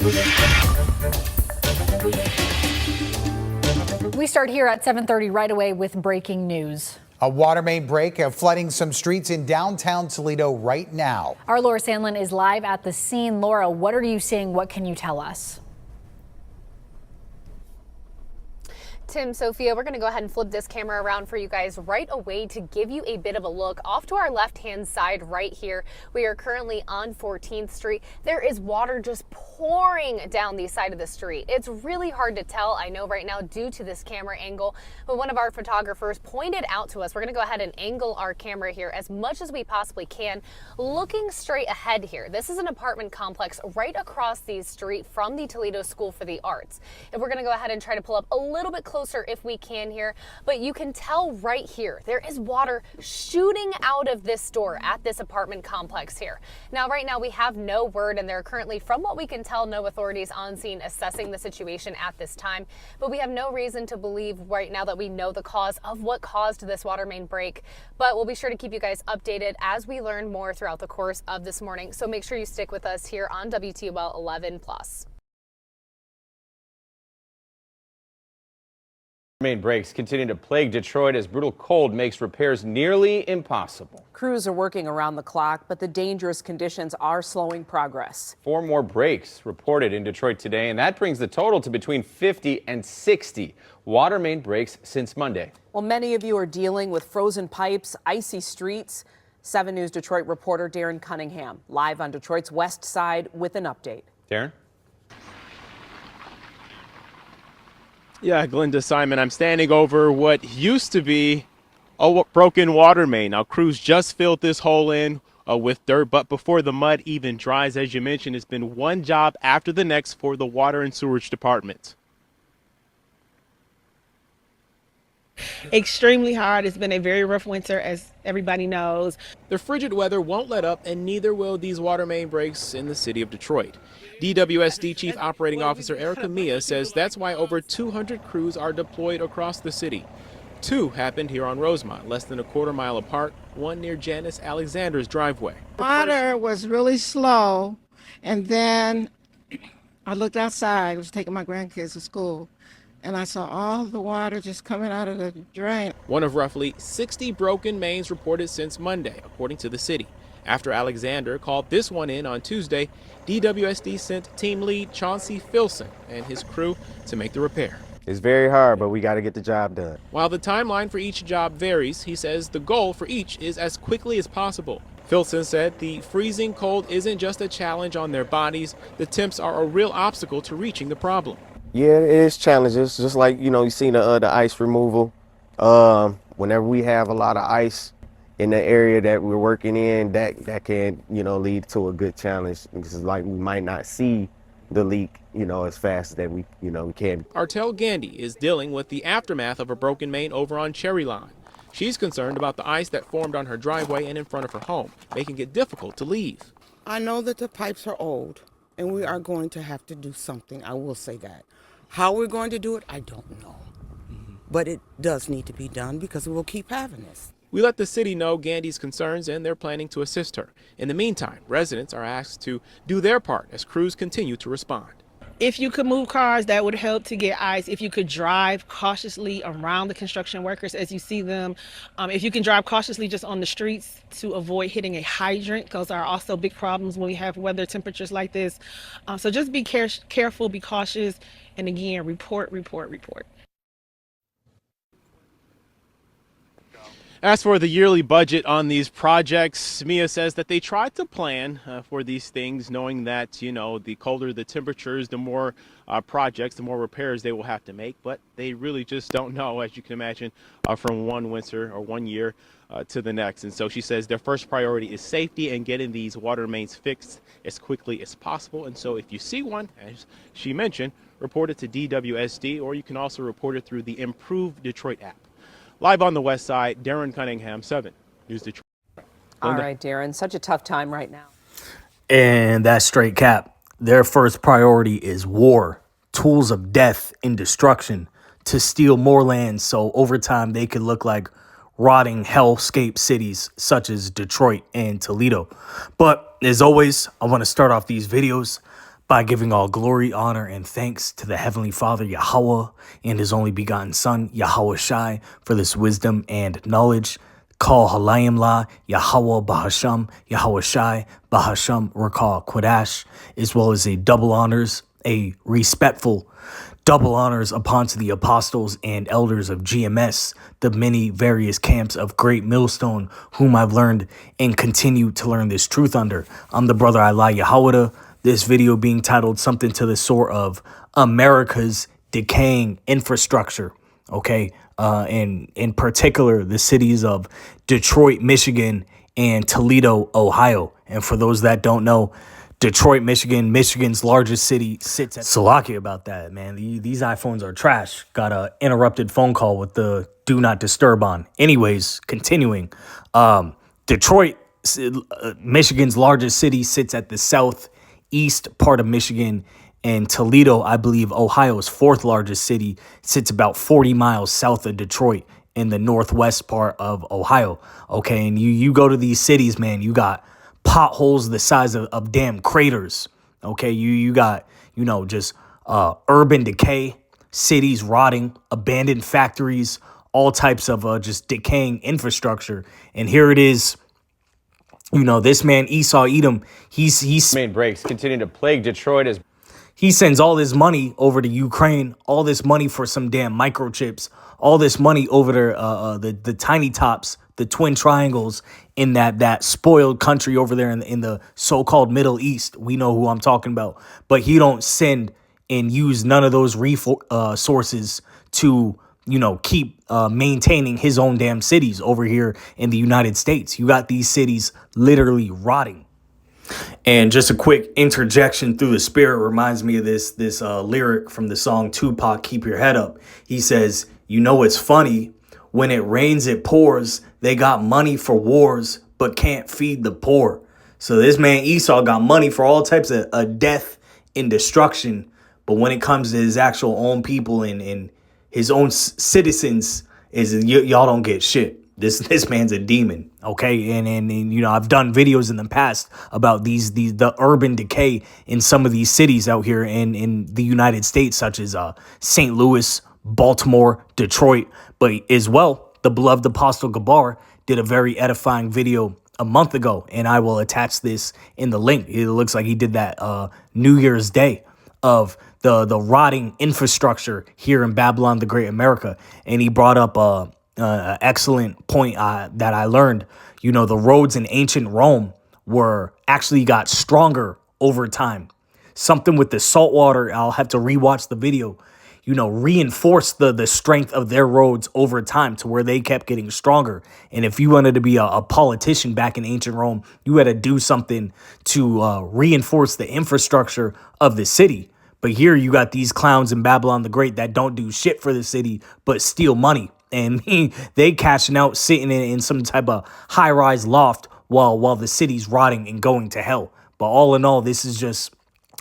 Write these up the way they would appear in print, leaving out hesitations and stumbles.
We start here at 7:30 right away with breaking news. A water main break flooding some streets in downtown Toledo right now. Our Laura Sandlin is live at the scene. Laura, what are you seeing? What can you tell us? Tim, Sophia, we're going to go ahead and flip this camera around for you guys right away to give you a bit of a look. Off to our left-hand side right here, we are currently on 14th Street. There is water just pouring down the side of the street. It's really hard to tell, I know right now, due to this camera angle, but one of our photographers pointed out to us. We're going to go ahead and angle our camera here as much as we possibly can, looking straight ahead here. This is an apartment complex right across the street from the Toledo School for the Arts. And we're going to go ahead and try to pull up a little bit closer if we can here, but you can tell right here there is water shooting out of this door at this apartment complex here. Now right now we have no word, and there are currently, from what we can tell, no authorities on scene assessing the situation at this time, but we have no reason to believe right now that we know the cause of what caused this water main break. But we'll be sure to keep you guys updated as we learn more throughout the course of this morning, so make sure you stick with us here on WTOL 11+. Main breaks continue to plague Detroit as brutal cold makes repairs nearly impossible. Crews are working around the clock, but the dangerous conditions are slowing progress. 4 more breaks reported in Detroit today, and that brings the total to between 50 and 60 water main breaks since Monday. Well, many of you are dealing with frozen pipes, icy streets. 7 News Detroit reporter Darren Cunningham live on Detroit's west side with an update. Darren? Yeah, Glenda Simon, I'm standing over what used to be a broken water main. Now, crews just filled this hole in with dirt, but before the mud even dries, as you mentioned, it's been one job after the next for the Water and Sewerage Department. Extremely hard. It's been a very rough winter, as everybody knows. The frigid weather won't let up, and neither will these water main breaks in the city of Detroit. DWSD Chief Operating Officer Erica Mia says that's why over 200 crews are deployed across the city. 2 happened here on Rosemont, less than a quarter-mile apart, one near Janice Alexander's driveway. Water was really slow, and then I looked outside. I was taking my grandkids to school, and I saw all the water just coming out of the drain. One of roughly 60 broken mains reported since Monday, according to the city. After Alexander called this one in on Tuesday, DWSD sent team lead Chauncey Filson and his crew to make the repair. It's very hard, but we got to get the job done. While the timeline for each job varies, he says the goal for each is as quickly as possible. Filson said the freezing cold isn't just a challenge on their bodies, the temps are a real obstacle to reaching the problem. Yeah, it is challenges, just like, you see the ice removal. Whenever we have a lot of ice in the area that we're working in, that can, lead to a good challenge. Because like we might not see the leak, as fast as we can. Artel Gandy is dealing with the aftermath of a broken main over on Cherry Line. She's concerned about the ice that formed on her driveway and in front of her home, making it difficult to leave. I know that the pipes are old, and we are going to have to do something. I will say that. How we're going to do it, I don't know. But it does need to be done because we will keep having this. We let the city know Gandy's concerns, and they're planning to assist her. In the meantime, residents are asked to do their part as crews continue to respond. If you could move cars, that would help to get ice. If you could drive cautiously around the construction workers as you see them. If you can drive cautiously just on the streets to avoid hitting a hydrant. Those are also big problems when we have weather temperatures like this. So just be careful, be cautious, and again, report. As for the yearly budget on these projects, Mia says that they tried to plan for these things, knowing that, the colder the temperatures, the more projects, the more repairs they will have to make. But they really just don't know, as you can imagine, from one winter or one year to the next. And so she says their first priority is safety and getting these water mains fixed as quickly as possible. And so if you see one, as she mentioned, report it to DWSD, or you can also report it through the Improved Detroit app. Live on the west side, Darren Cunningham, 7 News Detroit. All right, Darren, such a tough time right now. And that's straight cap. Their first priority is war, tools of death and destruction to steal more land so over time they could look like rotting hellscape cities such as Detroit and Toledo. But as always, I want to start off these videos by giving all glory, honor, and thanks to the Heavenly Father, Yahweh, and His only begotten Son, Yahweh Shai, for this wisdom and knowledge. Call Halayim La, Yahweh Bahasham, Yahweh Shai, Bahasham, Rakal Quadash, as well as a respectful double honors upon to the apostles and elders of GMS, the many various camps of Great Millstone, whom I've learned and continue to learn this truth under. I'm the brother Allah Yahweh. This video being titled something to the sort of America's decaying infrastructure. Okay. And in particular, the cities of Detroit, Michigan, and Toledo, Ohio. And for those that don't know, Detroit, Michigan, Michigan's largest city, sits at Slovakia about that, man. These iPhones are trash. Got a interrupted phone call with the do not disturb on. Anyways, continuing. Detroit, Michigan's largest city, sits at the southeast part of Michigan. And Toledo, I believe Ohio's fourth largest city, sits about 40 miles south of Detroit in the northwest part of Ohio. Okay, and you go to these cities, man, you got potholes the size of damn craters. Okay, you got, just urban decay, cities rotting, abandoned factories, all types of just decaying infrastructure. And here it is. This man Esau Edom, he's Main breaks continue to plague Detroit as he sends all this money over to Ukraine, all this money for some damn microchips, all this money over to the tiny tops, the twin triangles in that spoiled country over there in the so-called Middle East. We know who I'm talking about. But he don't send and use none of those resources to, keep maintaining his own damn cities over here in the United States. You got these cities literally rotting. And just a quick interjection through the spirit reminds me of this lyric from the song Tupac, Keep Your Head Up. He says, it's funny, when it rains, it pours. They got money for wars, but can't feed the poor. So this man Esau got money for all types of death and destruction. But when it comes to his actual own people and his own citizens, y'all don't get shit. This man's a demon, okay? And I've done videos in the past about the urban decay in some of these cities out here in the United States, such as St. Louis, Baltimore, Detroit, but as well, the beloved Apostle Gabar did a very edifying video a month ago, and I will attach this in the link. It looks like he did that New Year's Day of the rotting infrastructure here in Babylon the Great America, and he brought up excellent point that I learned. The roads in ancient Rome actually got stronger over time. Something with the salt water, I'll have to rewatch the video, reinforced the strength of their roads over time to where they kept getting stronger. And if you wanted to be a politician back in ancient Rome, you had to do something to reinforce the infrastructure of the city. But here you got these clowns in Babylon the Great that don't do shit for the city but steal money. And they cashing out, sitting in some type of high-rise loft while the city's rotting and going to hell. But all in all, this is just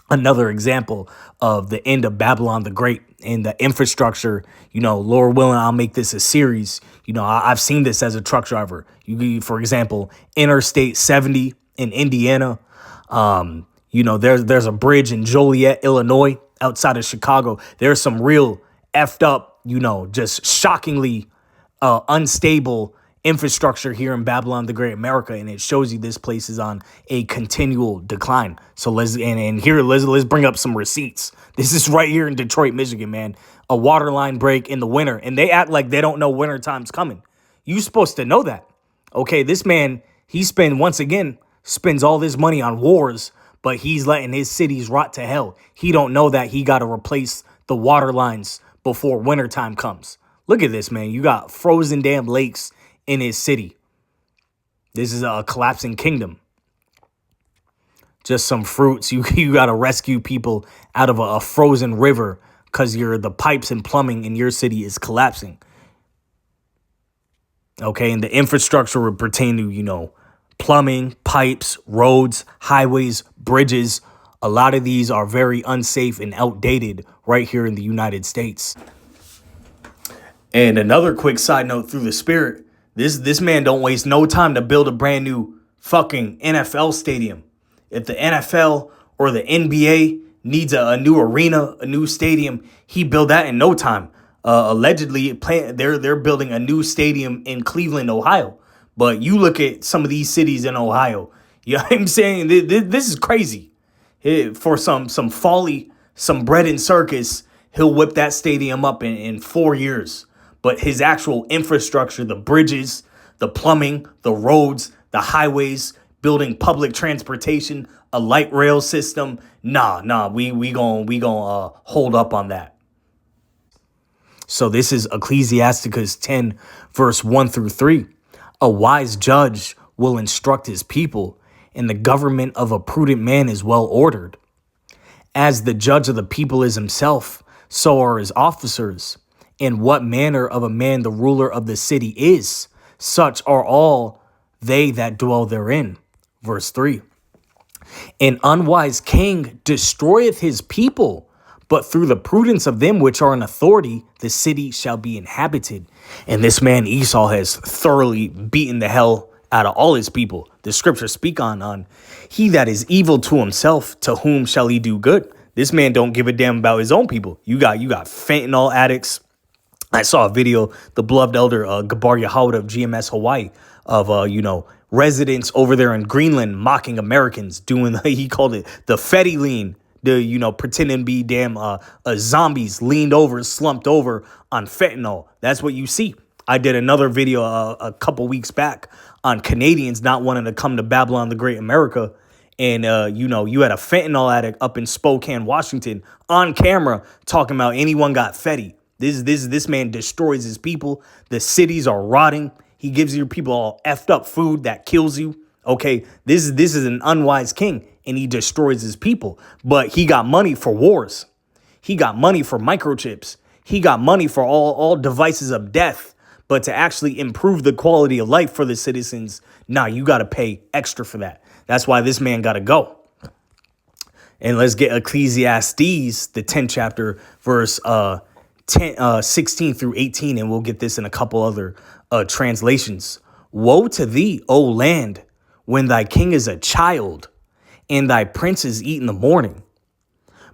another example of the end of Babylon the Great and the infrastructure. Lord willing, I'll make this a series. I've seen this as a truck driver. For example, Interstate 70 in Indiana. There's a bridge in Joliet, Illinois, outside of Chicago. There's some real effed up, just shockingly unstable infrastructure here in Babylon the Great America, and it shows you this place is on a continual decline. So let's bring up some receipts. This is right here in Detroit, Michigan, man. A water line break in the winter, and they act like they don't know winter time's coming. You supposed to know that. Okay, this man, he spends all this money on wars, but he's letting his cities rot to hell. He don't know that he got to replace the water lines before wintertime comes. Look at this, man. You got frozen damn lakes in his city. This is a collapsing kingdom. Just some fruits. You got to rescue people out of a frozen river because the pipes and plumbing in your city is collapsing. Okay, and the infrastructure would pertain to, plumbing, pipes, roads, highways, bridges. A lot of these are very unsafe and outdated right here in the United States. And another quick side note through the spirit, this man don't waste no time to build a brand new fucking NFL stadium. If the NFL or the NBA needs a new arena, a new stadium. He built that in no time. Allegedly, they're building a new stadium in Cleveland, Ohio. But you look at some of these cities in Ohio. You know what I'm saying? This is crazy. For some folly, some bread and circus, he'll whip that stadium up in 4 years. But his actual infrastructure, the bridges, the plumbing, the roads, the highways, building public transportation, a light rail system, we gonna hold up on that. So this is Ecclesiasticus 10, verse 1 through 3. A wise judge will instruct his people, and the government of a prudent man is well ordered. As the judge of the people is himself, so are his officers. And what manner of a man the ruler of the city is, such are all they that dwell therein. Verse 3. An unwise king destroyeth his people, but through the prudence of them which are in authority, the city shall be inhabited. And this man Esau has thoroughly beaten the hell out of all his people. The scriptures speak on he that is evil to himself, to whom shall he do good? This man don't give a damn about his own people. You got fentanyl addicts. I saw a video, the beloved elder Gabar Yahweh of GMS Hawaii, of residents over there in Greenland mocking Americans, doing he called it the Fetty lean, pretending to be damn zombies leaned over, slumped over on fentanyl. That's what you see. I did another video a couple weeks back on Canadians not wanting to come to Babylon the Great America. And, you had a fentanyl addict up in Spokane, Washington on camera talking about anyone got Fetty. This man destroys his people. The cities are rotting. He gives your people all effed up food that kills you. Okay, this is an unwise king, and he destroys his people. But he got money for wars. He got money for microchips. He got money for all devices of death. But to actually improve the quality of life for the citizens, you got to pay extra for that. That's why this man got to go. And let's get Ecclesiastes, the 10th chapter, verse 16 through 18, and we'll get this in a couple other translations. Woe to thee, O land, when thy king is a child, and thy princes eat in the morning.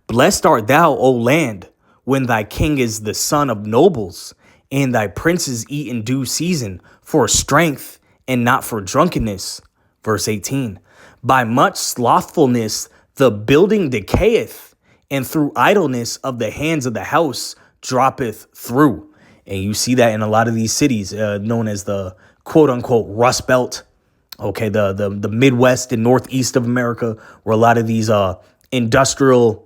Blessed art thou, O land, when thy king is the son of nobles, and thy princes eat in due season, for strength and not for drunkenness. Verse 18. By much slothfulness the building decayeth, and through idleness of the hands of the house droppeth through. And you see that in a lot of these cities known as the quote unquote Rust Belt. Okay, the Midwest and Northeast of America, where a lot of these industrial,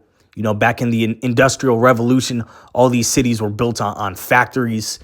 back in the Industrial Revolution, all these cities were built on factories,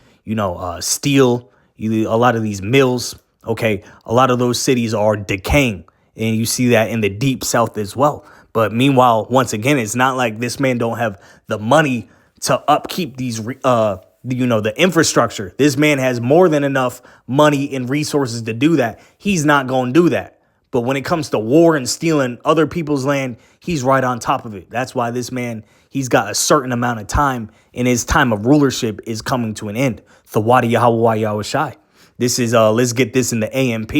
steel, a lot of these mills. Okay, a lot of those cities are decaying, and you see that in the deep South as well. But meanwhile, once again, it's not like this man don't have the money to upkeep these, the infrastructure. This man has more than enough money and resources to do that. He's not going to do that. But when it comes to war and stealing other people's land, he's right on top of it. That's why this man, he's got a certain amount of time, and his time of rulership is coming to an end. Thawadi Yahweh Yahushai. This is, let's get this in the AMP.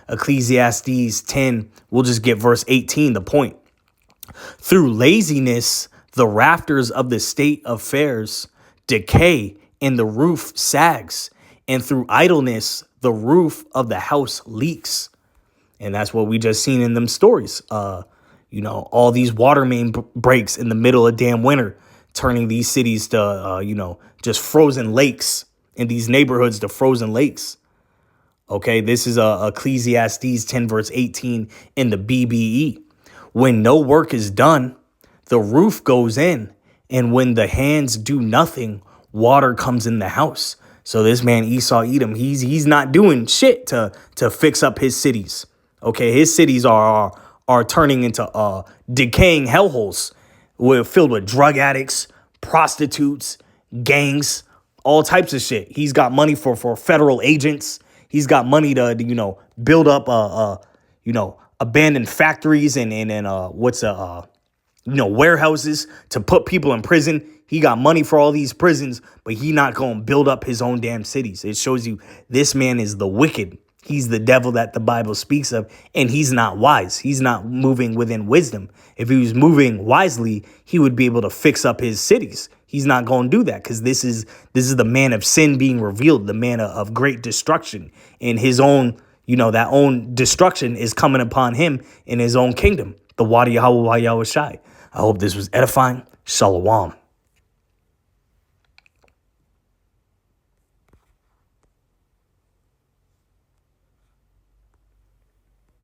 Ecclesiastes 10, we'll just get verse 18, the point. Through laziness, the rafters of the state affairs decay, and the roof sags, and through idleness, the roof of the house leaks. And that's what we just seen in them stories. All these water main breaks in the middle of damn winter, turning these cities to, just frozen lakes, and these neighborhoods to frozen lakes. Okay, this is Ecclesiastes 10, verse 18 in the BBE. When no work is done, the roof goes in, and when the hands do nothing, water comes in the house. So this man Esau Edom, he's not doing shit to fix up his cities. Okay, his cities are turning into decaying hellholes, filled with drug addicts, prostitutes, gangs, all types of shit. He's got money for federal agents. He's got money to build up abandoned factories and warehouses to put people in prison. He got money for all these prisons, but he not going to build up his own damn cities. It shows you this man is the wicked. He's the devil that the Bible speaks of, and he's not wise. He's not moving within wisdom. If he was moving wisely, he would be able to fix up his cities. He's not going to do that because this is the man of sin being revealed, the man of great destruction. And his own, that own destruction is coming upon him in his own kingdom. The Wadi Yahweh Shai. I hope this was edifying. Shalom.